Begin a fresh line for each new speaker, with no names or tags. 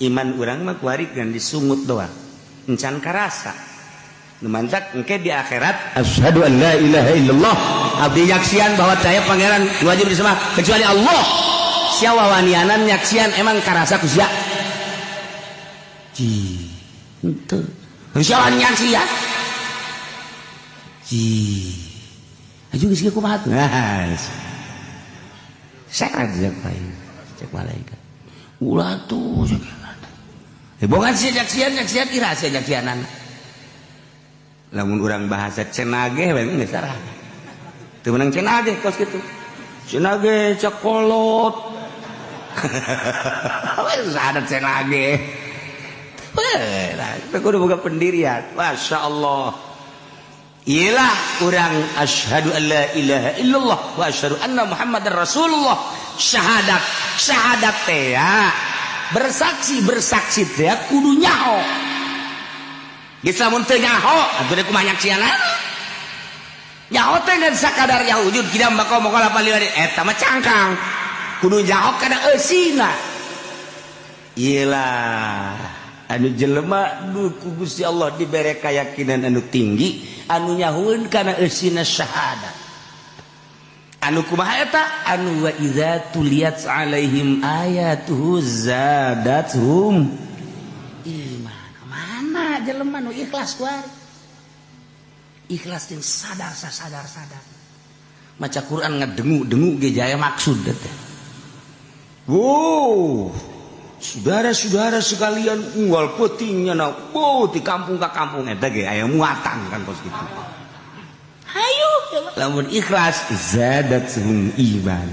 iman urang mah kuarikeun disungut doang encan karasa nu mantak engke di akhirat asyhadu an la ilaha illallah abdi nyaksian bahwa daya pangeran wajib disembah kecuali Allah sia wawanianan nyaksian emang karasa ku sia ji henteu sia nyaksian ji aju geus kieu kumaha tuh saya cek malaikat ulah tuh bukan sih nyaksian ira sih nyaksianan lamun urang bahasa cenage we geus sarah teu menang cenage kos kitu cenage cakolot wes ada cenage weh lah kudu boga pendirian masyaallah iyalah urang asyhadu an la ilaha illallah wa asyhadu anna muhammadar rasulullah syahadat teh ya bersaksi teh kudu nyaho geus lamun teu nyaho atuh teh kumaha nyaksiana nyaho teh geus sakadar ya wujud kidam bako moal lapaliwadi eta mah cangkang kudu nyaho kana eusina iyalah anu jelema nu ku Gusti Allah dibere kayakinan anu tinggi anu nyahueun kana eusina syahadat anu kumaha eta anu wa idza tuliyat alaihim ayatuhu zadatuhum iman mana jelema nu ikhlas kuari ikhlas jeung sadar maca Quran ngadengu ge jaya maksud teh wow saudara-saudara sekalian unggal peutingnya na di kampung ka kampung eta ge aya muatan kan kos kitu hayu lamun ikhlas zadatuhum iman